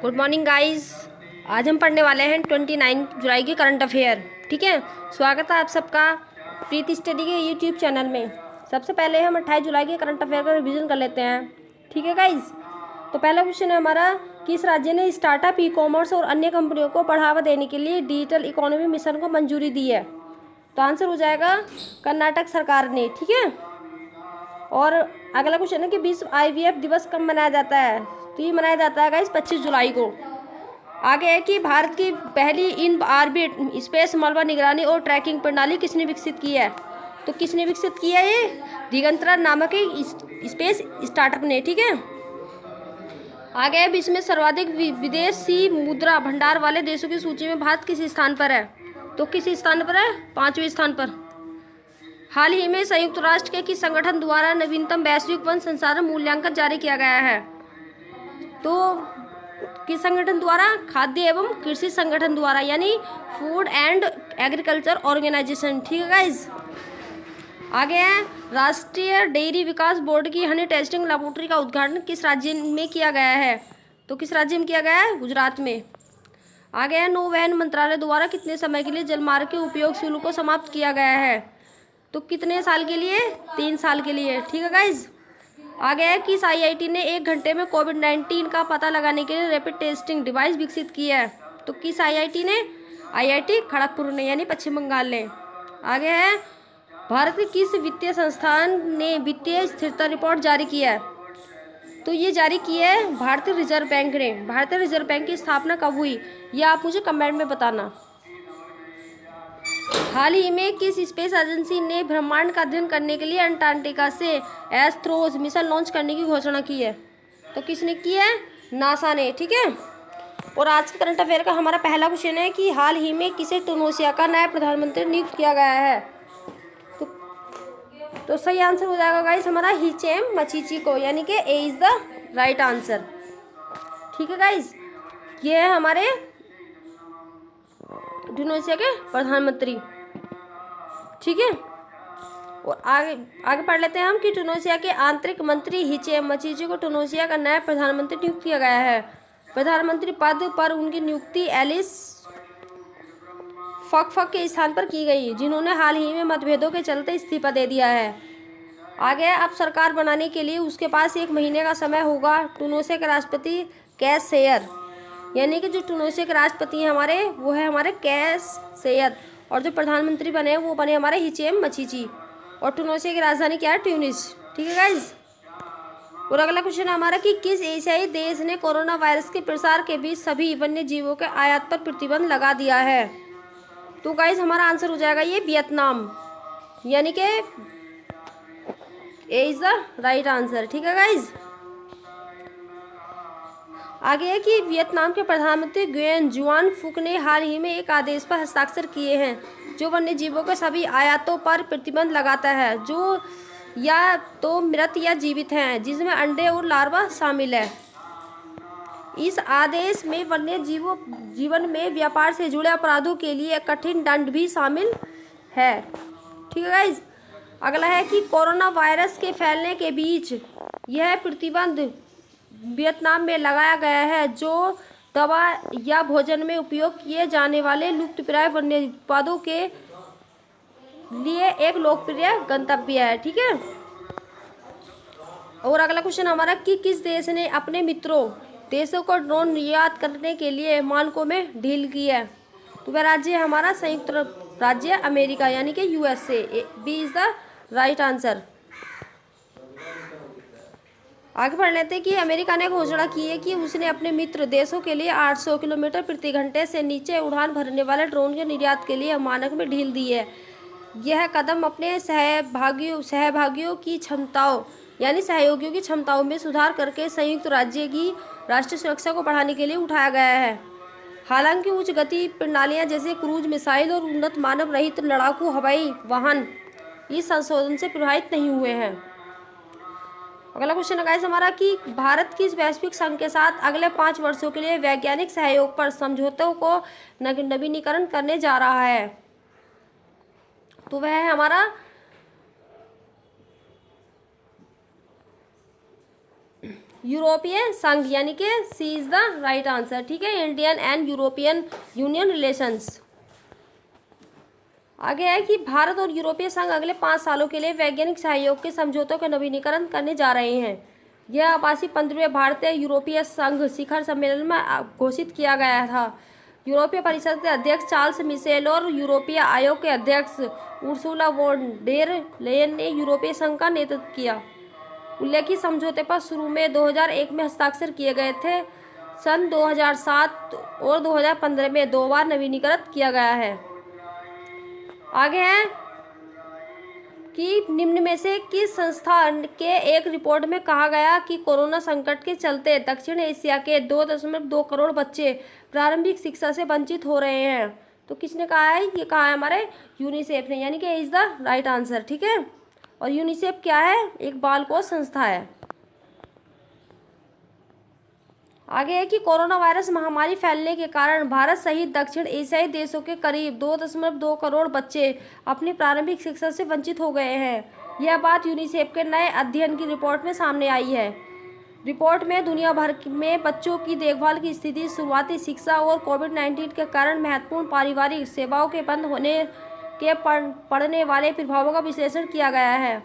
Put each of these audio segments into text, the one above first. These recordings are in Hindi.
Good morning guys. आज हम पढ़ने वाले हैं 29 जुलाई के करंट अफेयर। ठीक है, स्वागत है आप सबका प्रीति स्टडी के यूट्यूब चैनल में। सबसे पहले हम 28 जुलाई के करंट अफेयर का रिवीजन कर लेते हैं। ठीक है गाइस, तो पहला क्वेश्चन है हमारा, किस राज्य ने स्टार्टअप, ई कॉमर्स और अन्य कंपनियों को बढ़ावा देने के लिए डिजिटल इकोनॉमी मिशन को मंजूरी दी है? तो आंसर हो जाएगा कर्नाटक सरकार ने। ठीक है, और अगला क्वेश्चन है कि विश्व IVF दिवस कब मनाया जाता है? तो ये मनाया जाता है गाइस 25 जुलाई को। आगे है कि भारत की पहली इन ऑर्बिट स्पेस मलबा निगरानी और ट्रैकिंग प्रणाली किसने विकसित की है? तो किसने विकसित की है? ये दिगंतरा नामक एक स्पेस स्टार्टअप ने। ठीक है, आगे है विश्व में सर्वाधिक विदेशी मुद्रा भंडार वाले देशों की सूची में भारत किस स्थान पर है? तो किस स्थान पर है? 5वें स्थान पर। हाल ही में संयुक्त राष्ट्र के किस संगठन द्वारा नवीनतम वैश्विक वन संसाधन मूल्यांकन जारी किया गया है? तो किस संगठन द्वारा? खाद्य एवं कृषि संगठन द्वारा, यानी फूड एंड एग्रीकल्चर ऑर्गेनाइजेशन। ठीक है गाइज, आगे है राष्ट्रीय डेयरी विकास बोर्ड की हनी टेस्टिंग लेबोरेटरी का उद्घाटन किस राज्य में किया गया है? तो किस राज्य में किया गया है? गुजरात में। आगे है नौवहन मंत्रालय द्वारा कितने समय के लिए जलमार्ग के उपयोग शुल्क को समाप्त किया गया है? तो कितने साल के लिए? 3 साल के लिए। ठीक है गाइज, आगे है किस IIT ने 1 घंटे में कोविड-19 का पता लगाने के लिए रैपिड टेस्टिंग डिवाइस विकसित की है? तो किस IIT ने? IIT खड़गपुर ने, यानी पश्चिम बंगाल ने। आगे है भारत के किस वित्तीय संस्थान ने वित्तीय स्थिरता रिपोर्ट जारी की है? तो ये जारी की है भारतीय रिजर्व बैंक ने। भारतीय रिजर्व बैंक की स्थापना कब हुई? यह आप मुझे कमेंट में बताना। हाल ही में किस स्पेस एजेंसी ने ब्रह्मांड का अध्ययन करने के लिए अंटार्कटिका से एस्ट्रोस मिशन लॉन्च करने की घोषणा की है? तो किसने की है? नासा ने। ठीक है, और आज के करंट अफेयर का हमारा पहला क्वेश्चन है कि हाल ही में किसे टूनिसिया का नया प्रधानमंत्री नियुक्त किया गया है? तो सही आंसर हो जाएगा गाइस हमारा हिचेम मचीची को, यानी कि ए इज द राइट आंसर। ठीक है गाइस, ये है हमारे टूनिसिया के प्रधानमंत्री। ठीक है, और आगे पढ़ लेते हैं हम कि टूनिसिया के आंतरिक मंत्री हिचेम मचीची को टूनिसिया का नया प्रधानमंत्री नियुक्त किया गया है। प्रधानमंत्री पद पर उनकी नियुक्ति एलिस फक के स्थान पर की गई, जिन्होंने हाल ही में मतभेदों के चलते इस्तीफा दे दिया है। आगे अब सरकार बनाने के लिए उसके पास 1 महीने का समय होगा। टूनिसिया के राष्ट्रपति कैस सैयद, यानी कि जो टूनिसिया के राष्ट्रपति हैं हमारे, वो है हमारे कैस सैयद, और जो प्रधानमंत्री बने वो बने हमारे हिचेम मचीची, और टूनिसिया की राजधानी क्या है? ट्यूनिस। ठीक है गाइज, और अगला क्वेश्चन है हमारा कि किस एशियाई देश ने कोरोना वायरस के प्रसार के बीच सभी वन्य जीवों के आयात पर प्रतिबंध लगा दिया है? तो गाइज हमारा आंसर हो जाएगा ये वियतनाम, यानी कि ए इज द राइट आंसर। ठीक है गाइज, आगे है कि वियतनाम के प्रधानमंत्री गुयेन जुआन फुक ने हाल ही में एक आदेश पर हस्ताक्षर किए हैं जो वन्य जीवों के सभी आयातों पर प्रतिबंध लगाता है जो या तो मृत या जीवित हैं, जिसमें अंडे और लार्वा शामिल है। इस आदेश में वन्य जीवन में व्यापार से जुड़े अपराधों के लिए कठिन दंड भी शामिल है। ठीक है गाइज, अगला है कि कोरोना वायरस के फैलने के बीच यह प्रतिबंध वियतनाम में लगाया गया है, जो दवा या भोजन में उपयोग किए जाने वाले लुप्तप्राय वन्य उत्पादों के लिए एक लोकप्रिय गंतव्य है। ठीक है, और अगला क्वेश्चन हमारा कि किस देश ने अपने मित्रों देशों को ड्रोन निर्यात करने के लिए मानकों में ढील की है? तो वह राज्य है हमारा संयुक्त राज्य अमेरिका, यानी कि USA। B is the right answer. आगे पढ़ लेते हैं कि अमेरिका ने घोषणा की है कि उसने अपने मित्र देशों के लिए 800 किलोमीटर प्रति घंटे से नीचे उड़ान भरने वाले ड्रोन के निर्यात के लिए मानक में ढील दी है। यह कदम अपने सहभागियों की क्षमताओं, यानी सहयोगियों की क्षमताओं में सुधार करके संयुक्त राज्य की राष्ट्रीय सुरक्षा को बढ़ाने के लिए उठाया गया है। हालांकि उच्च गति प्रणालियां जैसे क्रूज मिसाइल और उन्नत मानव रहित लड़ाकू हवाई वाहन इस संशोधन से प्रभावित नहीं हुए हैं। अगला क्वेश्चन है गाइस हमारा कि भारत किस वैश्विक संघ के साथ अगले 5 वर्षों के लिए वैज्ञानिक सहयोग पर समझौतों को नवीनीकरण करने जा रहा है? तो वह है हमारा यूरोपीय संघ, यानी कि सी इज द राइट आंसर। ठीक है, Indian and European union relations. आगे है कि भारत और यूरोपीय संघ अगले 5 सालों के लिए वैज्ञानिक सहयोग के समझौतों का नवीनीकरण करने जा रहे हैं। यह आभासी 15वें भारतीय यूरोपीय संघ शिखर सम्मेलन में घोषित किया गया था। यूरोपीय परिषद के अध्यक्ष चार्ल्स मिशेल और यूरोपीय आयोग के अध्यक्ष उर्सुला वॉन डेर लेयन ने यूरोपीय संघ का नेतृत्व किया। उल्लेखित समझौते पर शुरू में 2001 में हस्ताक्षर किए गए थे। सन 2007 और 2015 में 2 बार नवीनीकृत किया गया है। आगे है कि निम्न में से किस संस्था के एक रिपोर्ट में कहा गया कि कोरोना संकट के चलते दक्षिण एशिया के 2.2 करोड़ बच्चे प्रारंभिक शिक्षा से वंचित हो रहे हैं। तो किसने कहा है? ये कहा है हमारे यूनिसेफ ने, यानी कि इज द राइट आंसर। ठीक है, और यूनिसेफ क्या है? एक बाल कोष संस्था है। आगे है कि कोरोना वायरस महामारी फैलने के कारण भारत सहित दक्षिण एशियाई देशों के करीब 2.2 करोड़ बच्चे अपनी प्रारंभिक शिक्षा से वंचित हो गए हैं। यह बात यूनिसेफ के नए अध्ययन की रिपोर्ट में सामने आई है। रिपोर्ट में दुनिया भर में बच्चों की देखभाल की स्थिति, शुरुआती शिक्षा और कोविड-19 के कारण महत्वपूर्ण पारिवारिक सेवाओं के बंद होने के पड़ने वाले प्रभावों का विश्लेषण किया गया है।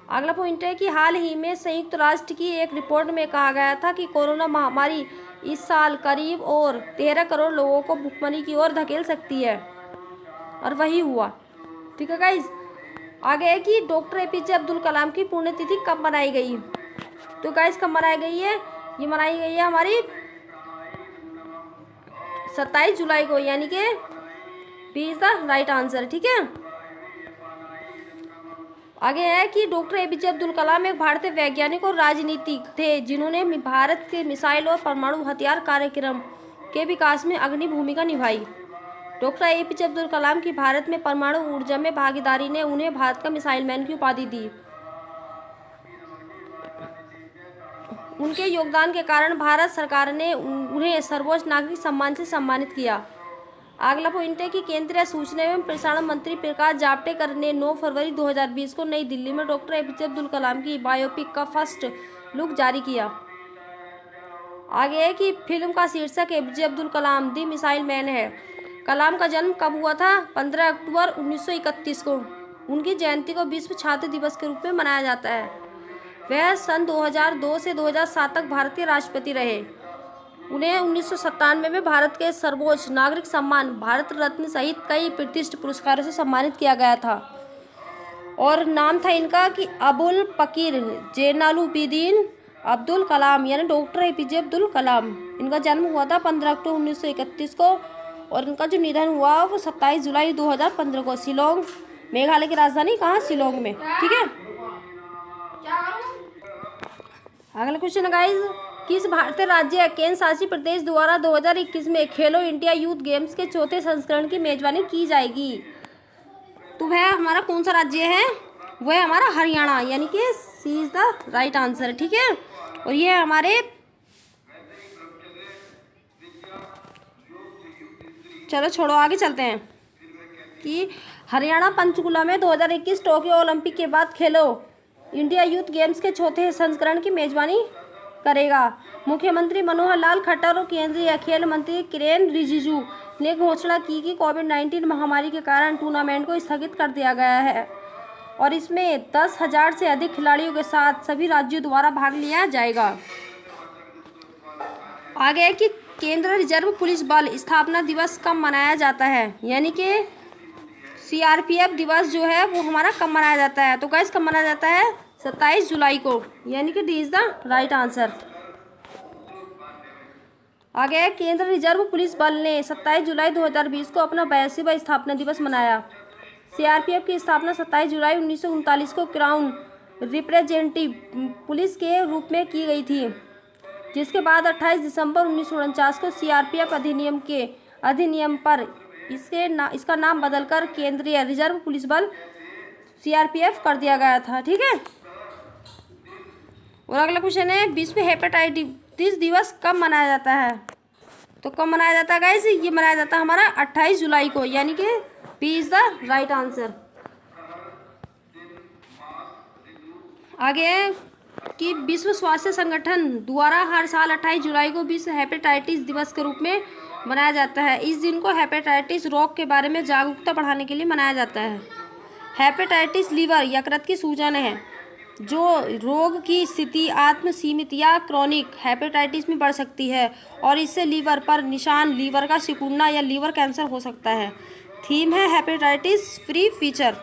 अगला पॉइंट है कि हाल ही में संयुक्त राष्ट्र की एक रिपोर्ट में कहा गया था कि कोरोना महामारी इस साल करीब और 13 करोड़ लोगों को भुखमरी की ओर धकेल सकती है, और वही हुआ। ठीक है गाइस, आगे है कि डॉक्टर एपीजे अब्दुल कलाम की पुण्यतिथि कब मनाई गई? तो गाइस कब मनाई गई है? ये मनाई गई है हमारी 27 जुलाई को, यानी कि B is the right answer. ठीक है, आगे है कि डॉक्टर एपीजे अब्दुल कलाम एक भारतीय वैज्ञानिक और राजनीतिक थे जिन्होंने भारत के मिसाइल और परमाणु हथियार कार्यक्रम के विकास में अग्रणी भूमिका निभाई। डॉक्टर एपीजे अब्दुल कलाम की भारत में परमाणु ऊर्जा में भागीदारी ने उन्हें भारत का मिसाइल मैन की उपाधि दी। उनके योगदान के कारण भारत सरकार ने उन्हें सर्वोच्च नागरिक सम्मान से सम्मानित किया। अगला पॉइंट है कि केंद्रीय सूचना एवं प्रसारण मंत्री प्रकाश जावड़ेकर ने 9 फरवरी 2020 को नई दिल्ली में डॉक्टर एपीजे अब्दुल कलाम की बायोपिक का फर्स्ट लुक जारी किया। आगे है कि फिल्म का शीर्षक एपीजे अब्दुल कलाम दी मिसाइल मैन है। कलाम का जन्म कब हुआ था? 15 अक्टूबर 1931 को। उनकी जयंती को विश्व छात्र दिवस के रूप में मनाया जाता है। वह सन 2002 से 2007 तक भारतीय राष्ट्रपति रहे। उन्हें 1997 में भारत के सर्वोच्च नागरिक सम्मान भारत रत्न सहित कई प्रतिष्ठित पुरस्कारों से सम्मानित किया गया था। और नाम था इनका कि अबुल पकीर जैनुलब्दीन अब्दुल कलाम, यानी डॉक्टर एपीजे अब्दुल कलाम। इनका जन्म हुआ था 15 अक्टूबर 1931 को, और इनका जो निधन हुआ वो 27 जुलाई 2015 को शिलोंग, मेघालय की राजधानी कहाँ? शिलोंग में। ठीक है, अगला क्वेश्चन गाइस, किस भारतीय राज्य केंद्र शासित प्रदेश द्वारा 2021 में खेलो इंडिया यूथ गेम्स के 4थे संस्करण की मेजबानी की जाएगी? तो वह हमारा कौन सा राज्य है? वह हमारा हरियाणा, यानी कि सी इज द राइट आंसर। ठीक है, और ये हमारे, चलो छोड़ो आगे चलते हैं कि हरियाणा पंचकुला में 2021 टोक्यो ओलंपिक के बाद खेलो इंडिया यूथ गेम्स के 4थे संस्करण की मेजबानी करेगा। मुख्यमंत्री मनोहर लाल खट्टर और केंद्रीय खेल मंत्री किरेन रिजिजू ने घोषणा की कि कोविड-19 महामारी के कारण टूर्नामेंट को स्थगित कर दिया गया है, और इसमें 10,000 से अधिक खिलाड़ियों के साथ सभी राज्यों द्वारा भाग लिया जाएगा। आगे है कि केंद्रीय रिजर्व पुलिस बल स्थापना दिवस कब मनाया जाता है? यानी कि सीआरपीएफ दिवस जो है वो हमारा कब मनाया जाता है? तो गाइस कब मनाया जाता है? 27 जुलाई को, यानी कि D is the right answer. आगे है केंद्रीय रिजर्व पुलिस बल ने 27 जुलाई 2020 को अपना 82वां स्थापना दिवस मनाया। सीआरपीएफ की स्थापना 27 जुलाई 1939 को क्राउन रिप्रेजेंटेटिव पुलिस के रूप में की गई थी, जिसके बाद 28 दिसंबर 1949 को सीआरपीएफ अधिनियम पर इसका नाम बदलकर केंद्रीय रिजर्व पुलिस बल सीआरपीएफ कर दिया गया था। ठीक है, और अगला क्वेश्चन है विश्व हेपेटाइटिस दिवस कब मनाया जाता है? तो कब मनाया जाता है गाइस? ये मनाया जाता है हमारा 28 जुलाई को, यानी कि B is the right answer. आगे कि विश्व स्वास्थ्य संगठन द्वारा हर साल 28 जुलाई को विश्व हेपेटाइटिस दिवस के रूप में मनाया जाता है। इस दिन को हेपेटाइटिस रोग के बारे में जागरूकता बढ़ाने के लिए मनाया जाता है। हेपेटाइटिस लीवर यकृत की सूजन है जो रोग की स्थिति आत्मसीमित या क्रोनिक हेपेटाइटिस में बढ़ सकती है और इससे लीवर पर निशान, लीवर का सिकुड़ना या लीवर कैंसर हो सकता है। थीम है हेपेटाइटिस फ्री फ्यूचर।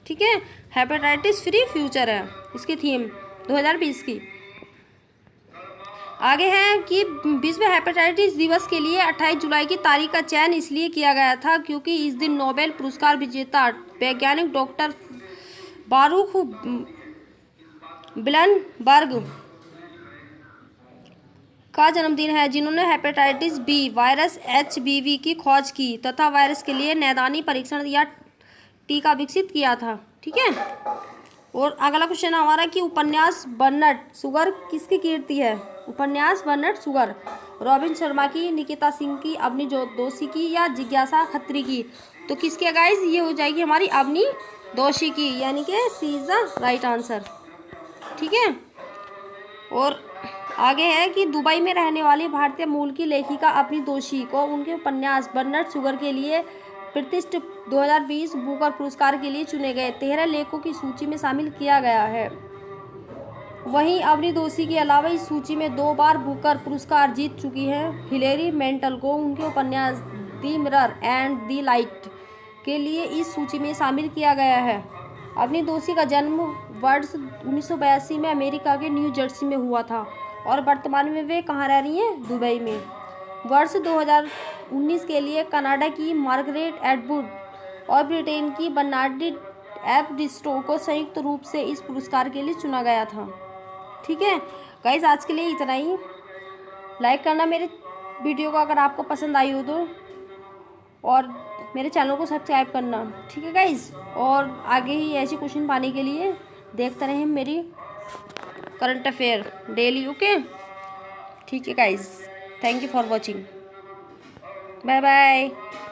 ठीक है, हेपेटाइटिस फ्री फ्यूचर है इसकी थीम 2020 की। आगे है कि विश्व हेपेटाइटिस दिवस के लिए 28 जुलाई की तारीख का चयन इसलिए किया गया था क्योंकि इस दिन नोबेल पुरस्कार विजेता वैज्ञानिक डॉक्टर बारूख बिलनबर्ग का जन्मदिन है, जिन्होंने हेपेटाइटिस बी वायरस HBV की खोज की तथा वायरस के लिए नैदानिक परीक्षण या टीका विकसित किया था। ठीक है, और अगला क्वेश्चन हमारा कि उपन्यास बर्नट शुगर किसकी कीर्ति है। उपन्यास बर्नट शुगर रॉबिन शर्मा की, निकिता सिंह की, अवनी दोषी की या जिज्ञासा खत्री की। तो किसकी है गाइस, ये हो जाएगी हमारी अवनी दोषी की, यानी कि सी इज द राइट आंसर। ठीक है, और आगे है कि दुबई में रहने वाली भारतीय मूल की लेखिका अवनी दोषी को उनके उपन्यास बर्नट शुगर के लिए प्रतिष्ठित 2020 बुकर पुरस्कार के लिए चुने गए 13 लेखकों की सूची में शामिल किया गया है। वहीं अवनी दोषी के अलावा इस सूची में 2 बार बुकर पुरस्कार जीत चुकी हैं हिलेरी मैंटेल को उनके उपन्यास the mirror and the light के लिए इस सूची में शामिल किया गया है। अवनी दोषी का जन्म वर्ष 1982 में अमेरिका के न्यू जर्सी में हुआ था और वर्तमान में वे कहाँ रह रही हैं, दुबई में। वर्ष 2019 के लिए कनाडा की मार्गरेट एटवुड और ब्रिटेन की बर्नार्डिट एफ डिस्टो को संयुक्त रूप से इस पुरस्कार के लिए चुना गया था। ठीक है गाइस, आज के लिए इतना ही। लाइक करना मेरे वीडियो को अगर आपको पसंद आई हो तो, और मेरे चैनल को सब्सक्राइब करना। ठीक है गाइस, और आगे ही ऐसे क्वेश्चन पाने के लिए देखते रहें मेरी करंट अफेयर डेली। ओके, ठीक है guys, thank you for watching, bye bye.